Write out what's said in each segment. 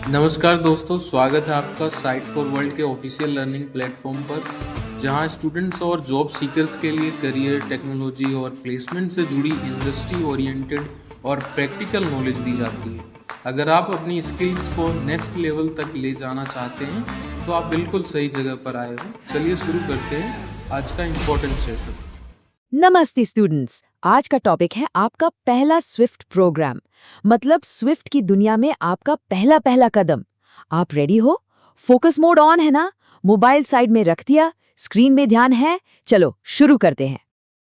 नमस्कार दोस्तों, स्वागत है आपका साइट फॉर वर्ल्ड के ऑफिशियल लर्निंग प्लेटफॉर्म पर, जहां स्टूडेंट्स और जॉब सीकर्स के लिए करियर, टेक्नोलॉजी और प्लेसमेंट से जुड़ी इंडस्ट्री ओरिएंटेड और प्रैक्टिकल नॉलेज दी जाती है। अगर आप अपनी स्किल्स को नेक्स्ट लेवल तक ले जाना चाहते हैं तो आप बिल्कुल सही जगह पर आए हो। चलिए शुरू करते हैं आज का इम्पोर्टेंट सेशन। नमस्ते स्टूडेंट्स, आज का टॉपिक है आपका पहला स्विफ्ट प्रोग्राम। मतलब स्विफ्ट की दुनिया में आपका पहला कदम। आप रेडी हो? फोकस मोड ऑन है ना? मोबाइल साइड में रख दिया, स्क्रीन में ध्यान है? चलो शुरू करते हैं।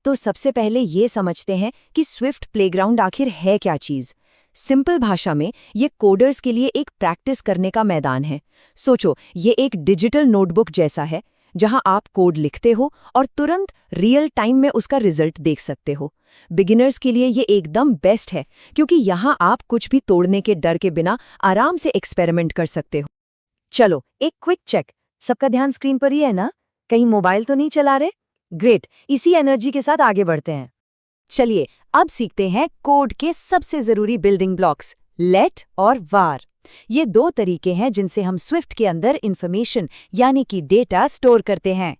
तो सबसे पहले ये समझते हैं कि स्विफ्ट प्लेग्राउंड आखिर है क्या चीज। सिंपल भाषा में ये कोडर्स के लिए एक प्रैक्टिस करने का मैदान है। सोचो, ये एक डिजिटल नोटबुक जैसा है जहां आप कोड लिखते हो और तुरंत रियल टाइम में उसका रिजल्ट देख सकते हो। बिगिनर्स के लिए ये एकदम बेस्ट है क्योंकि यहां आप कुछ भी तोड़ने के डर के बिना आराम से एक्सपेरिमेंट कर सकते हो। चलो एक क्विक चेक, सबका ध्यान स्क्रीन पर ही है ना? कहीं मोबाइल तो नहीं चला रहे? ग्रेट, इसी एनर्जी के साथ आगे बढ़ते हैं। चलिए अब सीखते हैं कोड के सबसे जरूरी बिल्डिंग ब्लॉक्स, लेट और वार। ये दो तरीके हैं जिनसे हम स्विफ्ट के अंदर इंफॉर्मेशन यानी कि डेटा स्टोर करते हैं।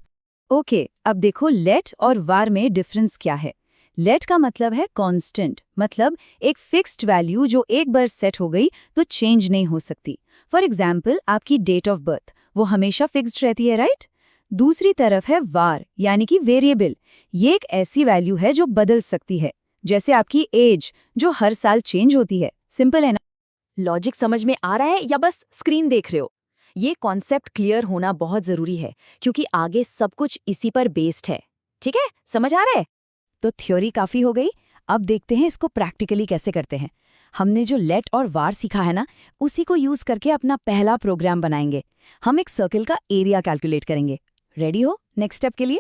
ओके, अब देखो लेट और वार में डिफरेंस क्या है। लेट का मतलब है कांस्टेंट, मतलब एक फिक्स्ड वैल्यू जो एक बार सेट हो गई तो चेंज नहीं हो सकती। फॉर एग्जाम्पल, आपकी डेट ऑफ बर्थ वो हमेशा फिक्स्ड रहती है, राइट? दूसरी तरफ है वार यानी कि वेरिएबल। ये एक ऐसी वैल्यू है जो बदल सकती है, जैसे आपकी एज जो हर साल चेंज होती है। सिंपल है ना? लॉजिक समझ में आ रहा है या बस स्क्रीन देख रहे हो? ये कॉन्सेप्ट क्लियर होना बहुत जरूरी है क्योंकि आगे सब कुछ इसी पर बेस्ड है। ठीक है, समझ आ रहा है? तो थ्योरी काफी हो गई, अब देखते हैं इसको प्रैक्टिकली कैसे करते हैं। हमने जो लेट और वार सीखा है ना, उसी को यूज करके अपना पहला प्रोग्राम बनाएंगे। हम एक सर्कल का एरिया कैलकुलेट करेंगे। रेडी हो नेक्स्ट स्टेप के लिए?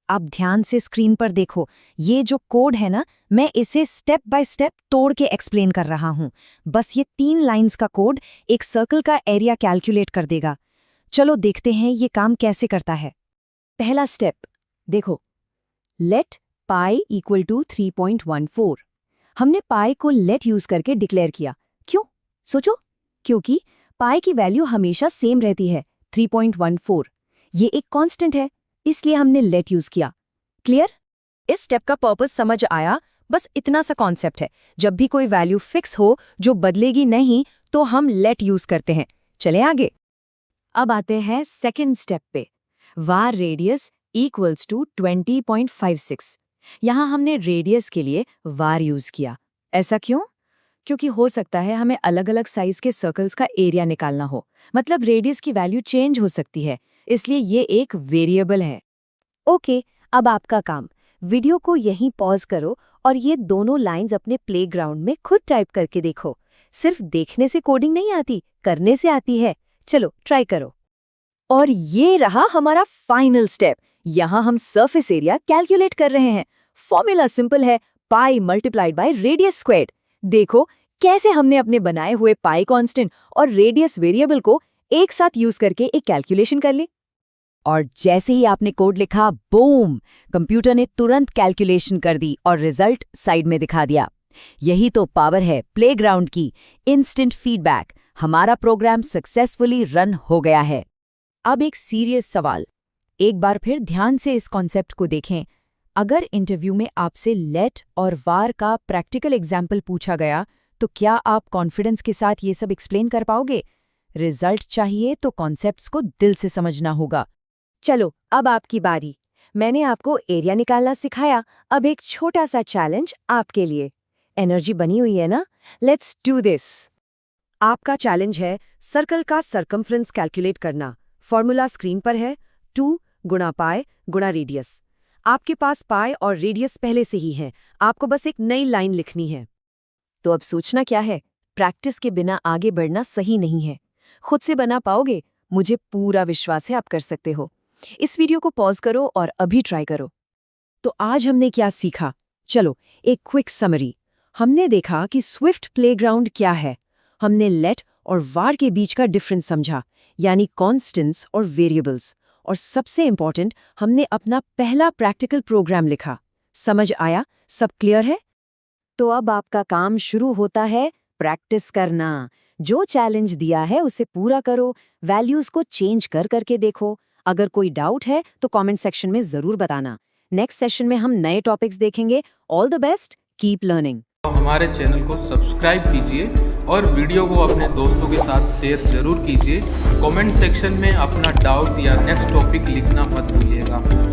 अब ध्यान से स्क्रीन पर देखो, ये जो कोड है ना, मैं इसे स्टेप बाय स्टेप तोड़ के एक्सप्लेन कर रहा हूं। बस ये 3 लाइंस का कोड एक सर्कल का एरिया कैलकुलेट कर देगा। चलो देखते हैं ये काम कैसे करता है। पहला स्टेप देखो, लेट पाई इक्वल टू 3.14। हमने पाई को लेट यूज करके डिक्लेयर किया। क्यों? सोचो, क्योंकि पाई की वैल्यू हमेशा सेम रहती है, 3.14। ये एक कांस्टेंट है, इसलिए हमने लेट यूज किया। क्लियर? इस स्टेप का पर्पस समझ आया? बस इतना सा कॉन्सेप्ट है, जब भी कोई वैल्यू फिक्स हो जो बदलेगी नहीं तो हम लेट यूज करते हैं। चलें आगे। अब आते हैं सेकंड स्टेप पे, वार रेडियस इक्वल्स टू 20.56। यहां हमने रेडियस के लिए वार यूज किया। ऐसा क्यों? क्योंकि हो सकता है हमें अलग अलग साइज के सर्कल्स का एरिया निकालना हो, मतलब रेडियस की वैल्यू चेंज हो सकती है, इसलिए ये एक वेरिएबल है। ओके, अब आपका काम, वीडियो को यहीं पॉज करो और ये दोनों लाइंस अपने प्लेग्राउंड में खुद टाइप करके देखो। सिर्फ देखने से कोडिंग नहीं आती, करने से आती है। चलो ट्राई करो। और ये रहा हमारा फाइनल स्टेप। यहाँ हम सरफेस एरिया कैलकुलेट कर रहे हैं। फॉर्मूला सिंपल है, pi multiplied by radius squared. देखो कैसे हमने अपने बनाए हुए पाई कांस्टेंट और रेडियस वेरिएबल को एक साथ यूज करके एक कैलकुलेशन कर ली। और जैसे ही आपने कोड लिखा, बूम, कंप्यूटर ने तुरंत कैलकुलेशन कर दी और रिजल्ट साइड में दिखा दिया। यही तो पावर है प्लेग्राउंड की, इंस्टेंट फीडबैक। हमारा प्रोग्राम सक्सेसफुली रन हो गया है। अब एक सीरियस सवाल, एक बार फिर ध्यान से इस कॉन्सेप्ट को देखें। अगर इंटरव्यू में आपसे लेट और वार का प्रैक्टिकल एग्जाम्पल पूछा गया तो क्या आप कॉन्फिडेंस के साथ ये सब एक्सप्लेन कर पाओगे? रिजल्ट चाहिए तो कॉन्सेप्ट्स को दिल से समझना होगा। चलो अब आपकी बारी। मैंने आपको एरिया निकालना सिखाया, अब एक छोटा सा चैलेंज आपके लिए। एनर्जी बनी हुई है ना? Let's do this. आपका चैलेंज है सर्कल का सरकमफ्रेंस कैलकुलेट करना। फॉर्मूला स्क्रीन पर है, 2 गुणा पाई गुणा रेडियस। आपके पास पाई और रेडियस पहले से ही है, आपको बस एक नई लाइन लिखनी है। तो अब सोचना क्या है? प्रैक्टिस के बिना आगे बढ़ना सही नहीं है। खुद से बना पाओगे, मुझे पूरा विश्वास है आप कर सकते हो। इस वीडियो को पॉज करो और अभी ट्राई करो। तो आज हमने क्या सीखा? चलो एक क्विक समरी। हमने देखा कि स्विफ्ट प्लेग्राउंड क्या है। हमने लेट और वार के बीच का डिफरेंस समझा, यानी कॉन्स्टेंट्स और वेरिएबल्स। और सबसे इंपॉर्टेंट, हमने अपना पहला प्रैक्टिकल प्रोग्राम लिखा। समझ आया? सब क्लियर है? तो अब आपका काम शुरू होता है प्रैक्टिस करना। जो चैलेंज दिया है उसे पूरा करो, वैल्यूज को चेंज कर करके देखो। अगर कोई डाउट है तो कमेंट सेक्शन में जरूर बताना। नेक्स्ट सेशन में हम नए टॉपिक्स देखेंगे। All the best, keep learning. हमारे चैनल को सब्सक्राइब कीजिए और वीडियो को अपने दोस्तों के साथ शेयर जरूर कीजिए। कमेंट सेक्शन में अपना डाउट या नेक्स्ट टॉपिक लिखना मत भूलिएगा।